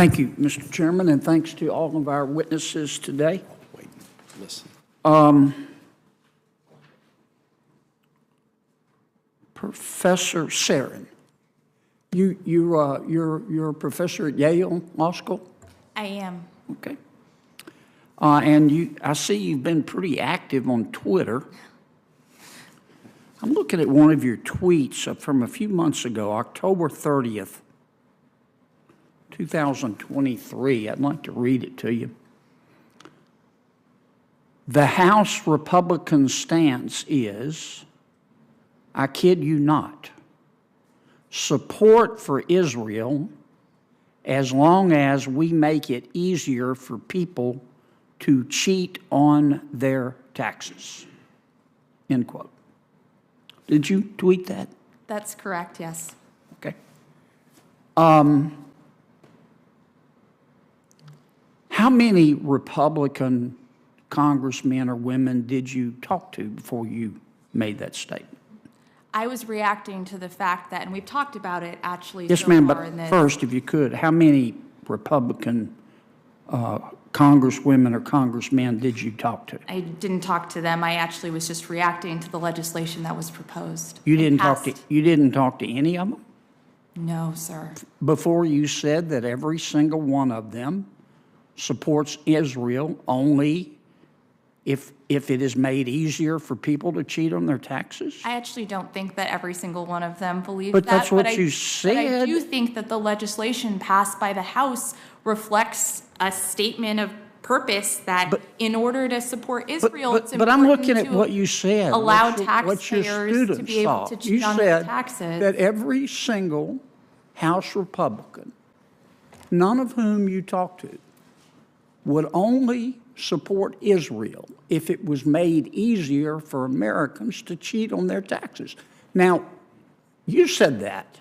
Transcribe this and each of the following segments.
Thank you, Mr. Chairman, and thanks to all of our witnesses today. Wait, listen. Professor Sarin, you're a professor at Yale Law School? I am. Okay. And I see you've been pretty active on Twitter. I'm looking at one of your tweets from a few months ago, October 30th, 2023. I'd like to read it to you. The House Republican stance is, I kid you not, support for Israel as long as we make it easier for people to cheat on their taxes. End quote. Did you tweet that? That's correct, yes. Okay. How many Republican congressmen or women did you talk to before you made that statement? I was reacting to the fact that, and we've talked about it actually. Yes, so ma'am, far but in this. first, if you could, how many Republican congresswomen or congressmen did you talk to? I didn't talk to them. I actually was just reacting to the legislation that was proposed. You didn't passed. talk to any of them No, sir. before you said that every single one of them supports Israel only if it is made easier for people to cheat on their taxes? I actually don't think that every single one of them believes But that. that's what you But I said. do think that the legislation passed by the House reflects a statement of purpose that in order to support Israel, it's But I'm important looking at to what you said. allow what your taxpayers to students be able saw. to cheat on their taxes. You said that every single House Republican, none of whom you talked to, would only support Israel if it was made easier for Americans to cheat on their taxes. Now, you said that,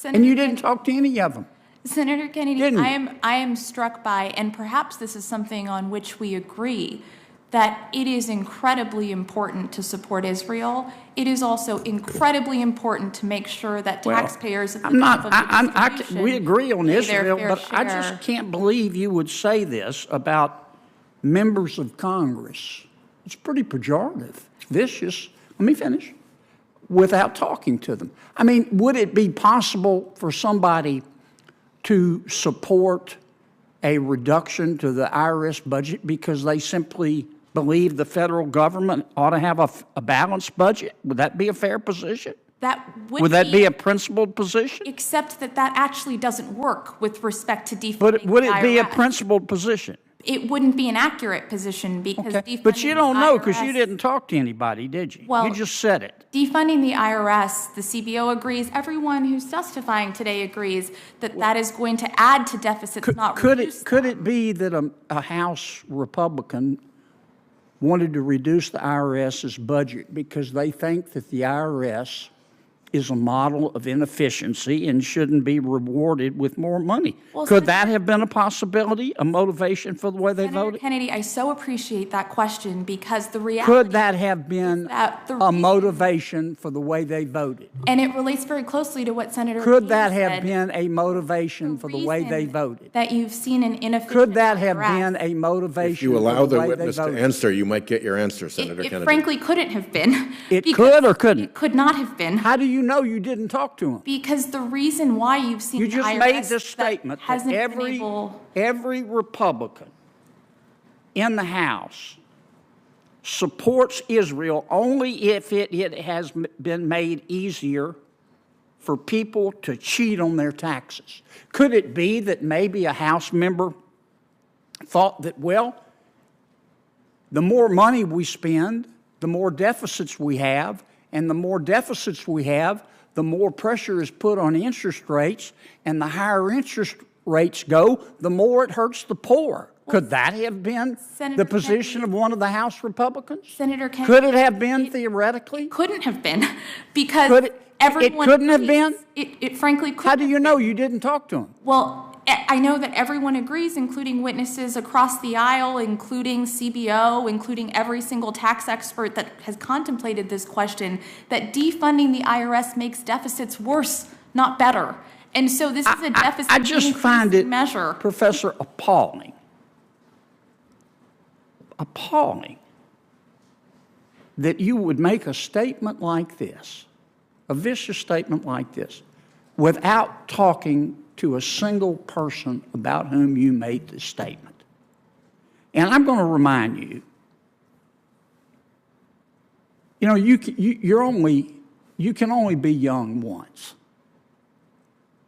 and you didn't talk to any of them. Senator Kennedy, Didn't. I am struck by, and perhaps this is something on which we agree, that it is incredibly important to support Israel. It is also incredibly important to make sure that taxpayers at the top of the distribution we agree on pay their Israel, fair but I share. just can't believe you would say this about members of Congress. It's pretty pejorative, vicious. Let me finish. Without talking to them. I mean, would it be possible for somebody to support a reduction to the IRS budget because they simply believe the federal government ought to have a balanced budget? Would that be a fair position? Would that be a principled position? Except that that actually doesn't work with respect to defunding Would the it be a IRS. principled position? It wouldn't be an accurate position because Okay. defunding But you don't the know because you IRS didn't talk to anybody, did you? Well, you just said it. Defunding the IRS, the CBO agrees, everyone who's testifying today agrees that that is going to add to deficits, not reduce Could them. it be that a House Republican wanted to reduce the IRS's budget because they think that the IRS is a model of inefficiency and shouldn't be rewarded with more money? Well, Could that have been a possibility, a motivation for the way they Senator voted? Kennedy, I so appreciate that question because the reality Could that have been that the a reason- motivation for the way they voted? and it relates very closely to what Senator Could King that have said, been a motivation for the way they reason voted? that you've seen an inefficient Could that have IRS. been a motivation If you allow for the the way witness they to voted? answer, you might get your answer, Senator It Kennedy. frankly couldn't have been. It because could or couldn't? It could not have been. How do you know you didn't talk to him? Because the reason why you've seen You an just IRS made this that statement that hasn't been every Republican in the House supports Israel only if it has been made easier for people to cheat on their taxes. Could it be that maybe a House member thought that, well, the more money we spend, the more deficits we have, and the more deficits we have, the more pressure is put on interest rates, and the higher interest rates go, the more it hurts the poor. Could that have been Senator the position Kennedy, of one of the House Republicans? Senator Kennedy, Could it have been theoretically? couldn't have been because Could it- everyone it couldn't have agrees. been? It frankly couldn't How do have you know been. you didn't talk to him? Well, I know that everyone agrees, including witnesses across the aisle, including CBO, including every single tax expert that has contemplated this question, that defunding the IRS makes deficits worse, not better. And so this is a deficit I just find it, measure. Professor, appalling. Appalling that you would make a statement like this, a vicious statement like this, without talking to a single person about whom you made this statement. And I'm going to remind you, you know, you can only be young once,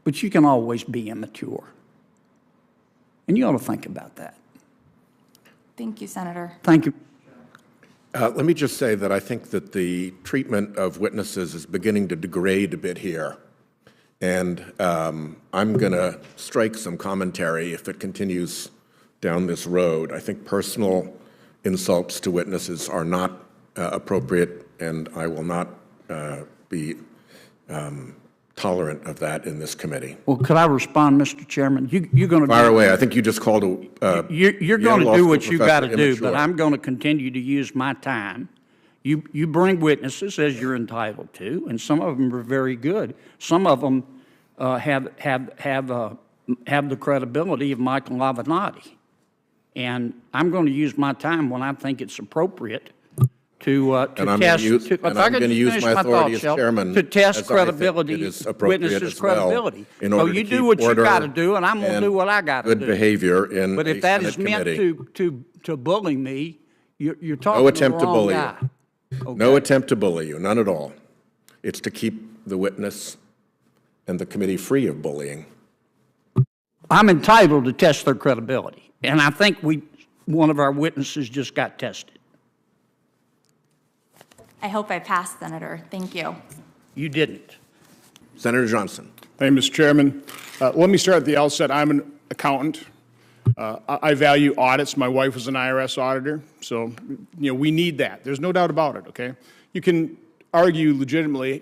but you can always be immature. And you ought to think about that. Thank you, Senator. Thank you. Let me just say that I think that the treatment of witnesses is beginning to degrade a bit here. And I'm going to strike some commentary if it continues down this road. I think personal insults to witnesses are not appropriate, and I will not be tolerant of that in this committee. Well, could I respond, Mr. Chairman? You're going to Fire away. I think you just called a you're Yale going to Law do School what you got to professor do, immature. but I'm going to continue to use my time. You bring witnesses as you're entitled to, and some of them are very good. Some of them have the credibility of Michael Avenatti, and I'm going to use my time when I think it's appropriate to And I'm test. going to use my authority as chairman to test as I think credibility, it is appropriate witnesses' as well, credibility. in order So you to do keep what you order got to do, and I'm going to do what I got to do. good behavior in But a if that Senate is meant committee. to bully me, you're talking No to the attempt to wrong bully guy. you. No attempt to bully you, none at all. It's to keep the witness and the committee free of bullying. I'm entitled to test their credibility, and I think one of our witnesses just got tested. I hope I passed, Senator. Thank you. You didn't. Senator Johnson. Thank you, Mr. Chairman. Let me start at the outset. I'm an accountant. I value audits. My wife was an IRS auditor, so we need that. There's no doubt about it. Okay, you can argue legitimately,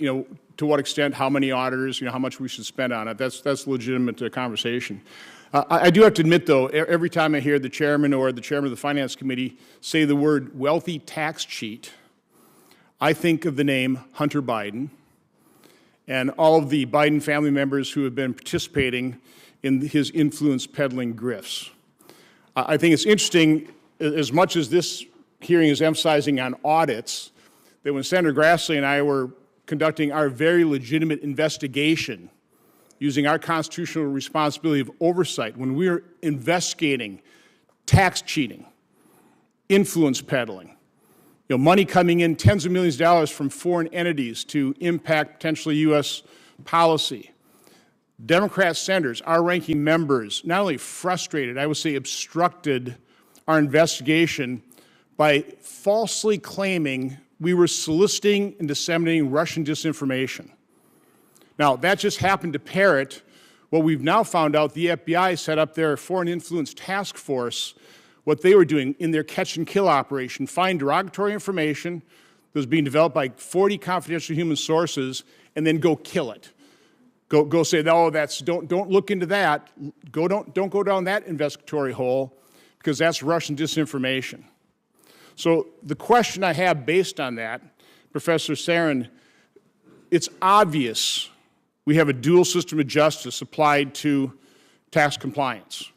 to what extent, how many auditors, how much we should spend on it. That's legitimate conversation. I do have to admit, though, every time I hear the chairman or the chairman of the Finance Committee say the word wealthy tax cheat, I think of the name Hunter Biden and all of the Biden family members who have been participating in his influence peddling grifts. I think it's interesting, as much as this hearing is emphasizing on audits, that when Senator Grassley and I were conducting our very legitimate investigation, using our constitutional responsibility of oversight, when we were investigating tax cheating, influence peddling, money coming in, tens of millions of dollars from foreign entities to impact potentially U.S. policy. Democrat senators, our ranking members, not only frustrated, I would say obstructed our investigation by falsely claiming we were soliciting and disseminating Russian disinformation. Now, that just happened to parrot what we've now found out the FBI set up their Foreign Influence Task Force, what they were doing in their catch and kill operation, find derogatory information that was being developed by 40 confidential human sources, and then go kill it. Go say, no, don't look into that. Don't go down that investigatory hole, because that's Russian disinformation. So the question I have based on that, Professor Sarin, it's obvious we have a dual system of justice applied to tax compliance.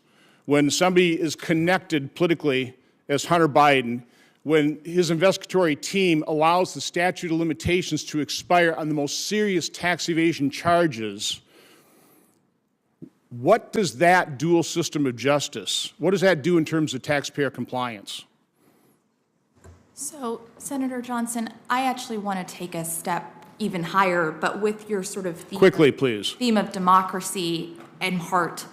When somebody is connected politically as Hunter Biden, when his investigatory team allows the statute of limitations to expire on the most serious tax evasion charges, what does that dual system of justice, what does that do in terms of taxpayer compliance? So, Senator Johnson, I actually want to take a step even higher, but with your sort of Quickly, please. Theme of democracy and heart.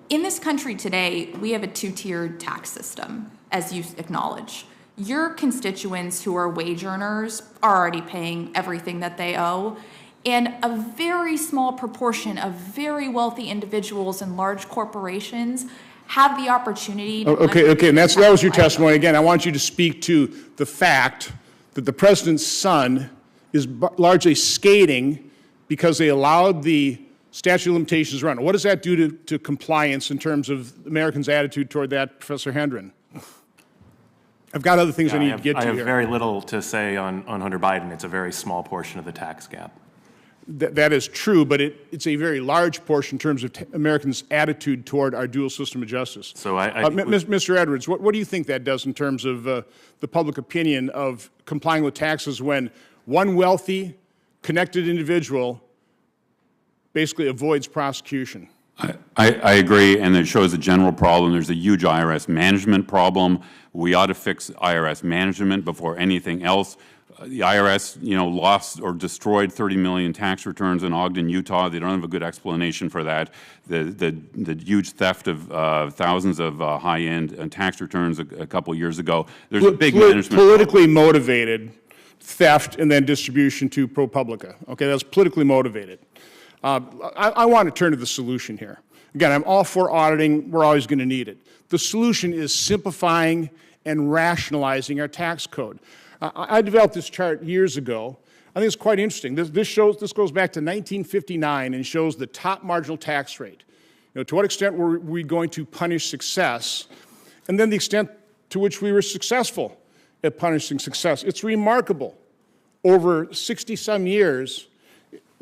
In this country today, we have a two-tiered tax system, as you acknowledge. Your constituents who are wage earners are already paying everything that they owe, and a very small proportion of very wealthy individuals and large corporations have the opportunity to... Okay, and that was your testimony. Again, I want you to speak to the fact that the president's son is largely skating because they allowed the statute of limitations to run. What does that do to compliance in terms of Americans' attitude toward that, Professor Hendren? I've got other things I need to get to here. I have very little to say on Hunter Biden. It's a very small portion of the tax gap. that is true, but it's a very large portion in terms of Americans' attitude toward our dual system of justice. So Mr. Edwards, what do you think that does in terms of the public opinion of complying with taxes when one wealthy, connected individual basically avoids prosecution? I agree, and it shows a general problem. There's a huge IRS management problem. We ought to fix IRS management before anything else. The IRS, lost or destroyed 30 million tax returns in Ogden, Utah. They don't have a good explanation for that. The huge theft of thousands of high-end tax returns a couple years ago. There's a big management politically motivated theft and then distribution to ProPublica. Okay, that's politically motivated. I want to turn to the solution here. Again, I'm all for auditing. We're always going to need it. The solution is simplifying and rationalizing our tax code. I developed this chart years ago. I think it's quite interesting. This goes back to 1959 and shows the top marginal tax rate. To what extent were we going to punish success, and then the extent to which we were successful at punishing success. It's remarkable. Over 60-some years,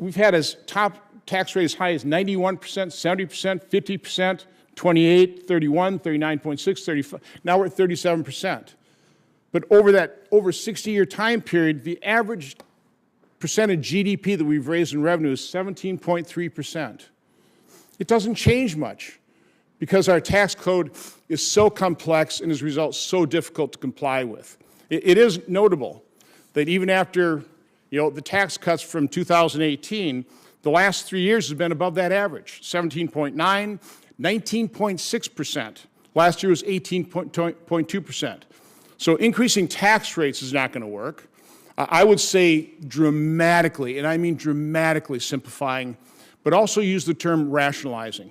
we've had as top tax rate as high as 91%, 70%, 50%, 28, 31, 39.6, 35. Now we're at 37%. But over that 60-year time period, the average percent of GDP that we've raised in revenue is 17.3%. It doesn't change much because our tax code is so complex and as a result so difficult to comply with. It is notable that even after the tax cuts from 2018, the last 3 years has been above that average, 17.9, 19.6%. Last year was 18.2%. So increasing tax rates is not going to work. I would say dramatically, and I mean dramatically simplifying, but also use the term rationalizing.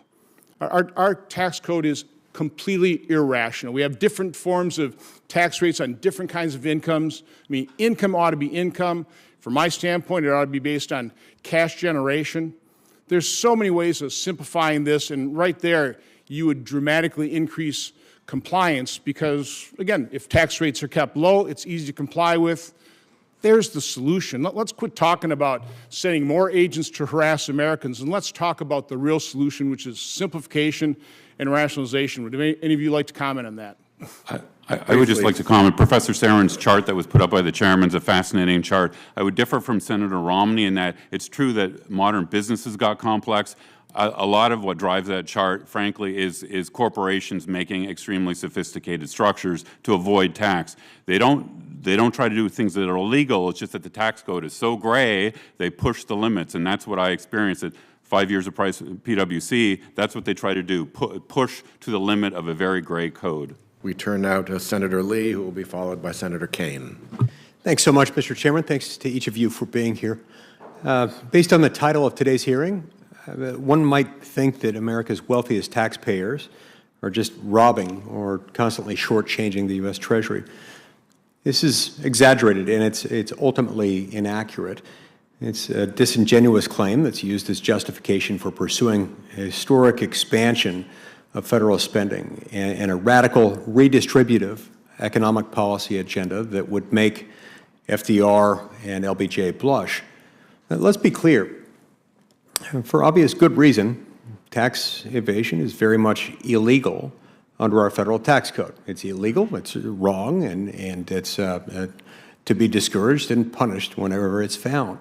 Our tax code is completely irrational. We have different forms of tax rates on different kinds of incomes. I mean, income ought to be income. From my standpoint, it ought to be based on cash generation. There's so many ways of simplifying this, and right there, you would dramatically increase compliance because, again, if tax rates are kept low, it's easy to comply with. There's the solution. Let's quit talking about sending more agents to harass Americans, and let's talk about the real solution, which is simplification and rationalization. Would any of you like to comment on that? I would just like to comment. Professor Sarin's chart that was put up by the chairman is a fascinating chart. I would differ from Senator Romney in that it's true that modern businesses got complex. A lot of what drives that chart, frankly, is corporations making extremely sophisticated structures to avoid tax. They don't try to do things that are illegal. It's just that the tax code is so gray, they push the limits, and that's what I experienced at 5 years of PwC. That's what they try to do, push to the limit of a very gray code. We turn now to Senator Lee, who will be followed by Senator Kane. Thanks so much, Mr. Chairman. Thanks to each of you for being here. Based on the title of today's hearing, one might think that America's wealthiest taxpayers are just robbing or constantly shortchanging the U.S. Treasury. This is exaggerated, and it's ultimately inaccurate. It's a disingenuous claim that's used as justification for pursuing a historic expansion of federal spending and a radical redistributive economic policy agenda that would make FDR and LBJ blush. Now, let's be clear. For obvious good reason, tax evasion is very much illegal under our federal tax code. It's illegal, it's wrong, and it's to be discouraged and punished whenever it's found.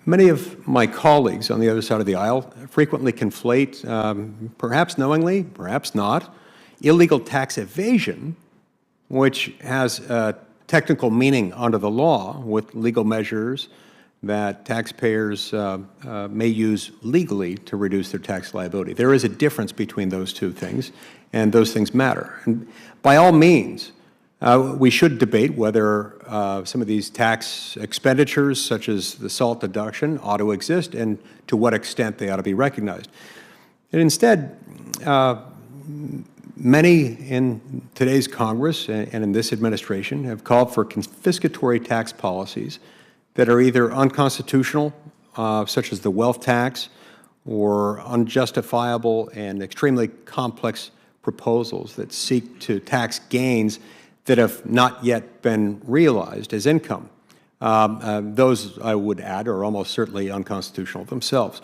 Many of my colleagues on the other side of the aisle frequently conflate, perhaps knowingly, perhaps not, illegal tax evasion, which has a technical meaning under the law, with legal measures that taxpayers may use legally to reduce their tax liability. There is a difference between those two things, and those things matter. And by all means, we should debate whether some of these tax expenditures, such as the SALT deduction, ought to exist and to what extent they ought to be recognized. And instead, many in today's Congress and in this administration have called for confiscatory tax policies that are either unconstitutional, such as the wealth tax, or unjustifiable and extremely complex proposals that seek to tax gains that have not yet been realized as income. Those, I would add, are almost certainly unconstitutional themselves.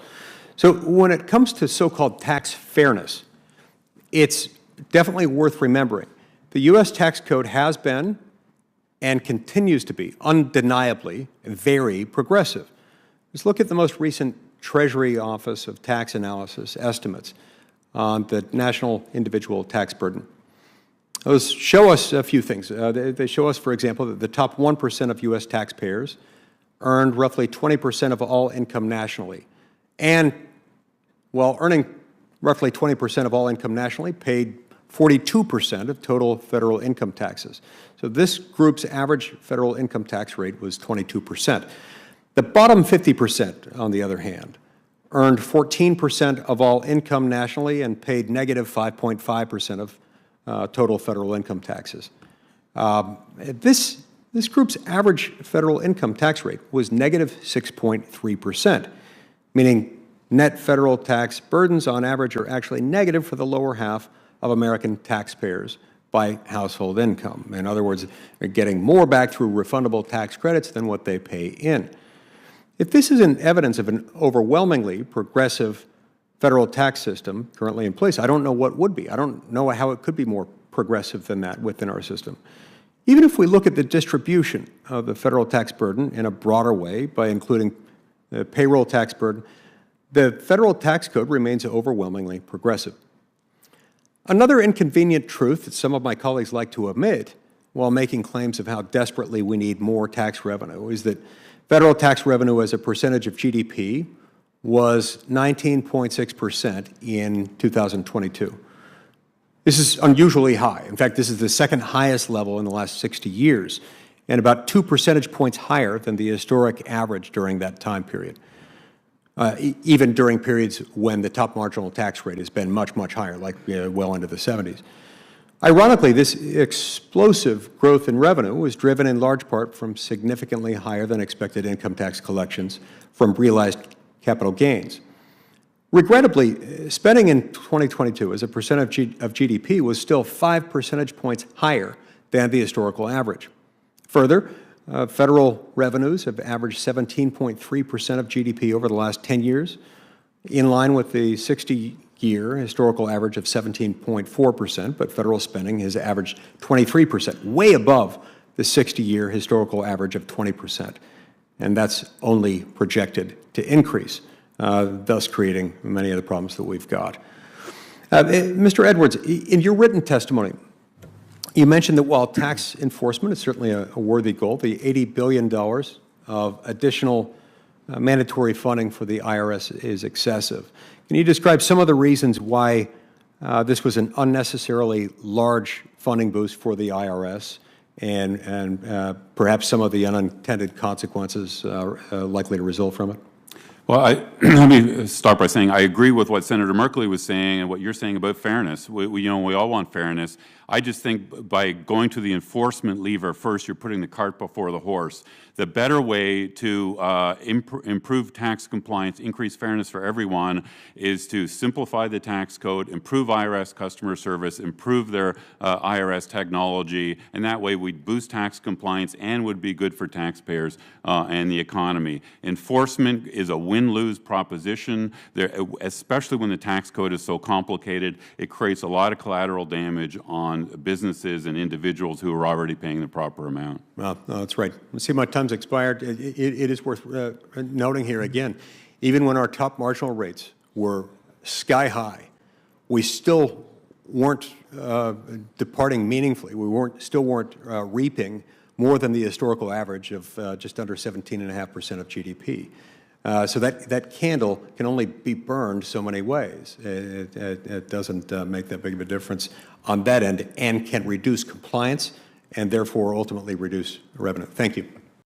So when it comes to so-called tax fairness, it's definitely worth remembering. The U.S. tax code has been and continues to be undeniably very progressive. Let's look at the most recent Treasury Office of Tax Analysis estimates on the national individual tax burden. Those show us a few things. They show us, for example, that the top 1% of U.S. taxpayers earned roughly 20% of all income nationally, and while earning roughly 20% of all income nationally, paid 42% of total federal income taxes. So this group's average federal income tax rate was 22%. The bottom 50%, on the other hand, earned 14% of all income nationally and paid negative 5.5% of total federal income taxes. This group's average federal income tax rate was negative 6.3%, meaning net federal tax burdens on average are actually negative for the lower half of American taxpayers by household income. In other words, they're getting more back through refundable tax credits than what they pay in. If this isn't evidence of an overwhelmingly progressive federal tax system currently in place, I don't know what would be. I don't know how it could be more progressive than that within our system. Even if we look at the distribution of the federal tax burden in a broader way by including the payroll tax burden, the federal tax code remains overwhelmingly progressive. Another inconvenient truth that some of my colleagues like to omit while making claims of how desperately we need more tax revenue is that federal tax revenue as a percentage of GDP was 19.6% in 2022. This is unusually high. In fact, this is the second highest level in the last 60 years, and about 2 percentage points higher than the historic average during that time period. Even during periods when the top marginal tax rate has been much, much higher, like well into the 70s. Ironically, this explosive growth in revenue was driven in large part from significantly higher than expected income tax collections from realized capital gains. Regrettably, spending in 2022 as a percent of GDP was still 5 percentage points higher than the historical average. Further, federal revenues have averaged 17.3% of GDP over the last 10 years, in line with the 60-year historical average of 17.4%, but federal spending has averaged 23%, way above the 60-year historical average of 20%. And that's only projected to increase, thus creating many of the problems that we've got. Mr. Edwards, in your written testimony, you mentioned that while tax enforcement is certainly a worthy goal, the $80 billion of additional mandatory funding for the IRS is excessive. Can you describe some of the reasons why this was an unnecessarily large funding boost for the IRS and perhaps some of the unintended consequences likely to result from it? Well, let me start by saying I agree with what Senator Merkley was saying and what you're saying about fairness. We all want fairness. I just think by going to the enforcement lever first, you're putting the cart before the horse. The better way to improve tax compliance, increase fairness for everyone, is to simplify the tax code, improve IRS customer service, improve their IRS technology, and that way we'd boost tax compliance and would be good for taxpayers and the economy. Enforcement is a win-lose proposition, especially when the tax code is so complicated. It creates a lot of collateral damage on businesses and individuals who are already paying the proper amount. Well, that's right. Let's see, my time's expired. It is worth noting here again, even when our top marginal rates were sky high, we still weren't departing meaningfully. We still weren't reaping more than the historical average of just under 17.5% of GDP. So that candle can only be burned so many ways. It doesn't make that big of a difference on that end and can reduce compliance and therefore ultimately reduce revenue. Thank you.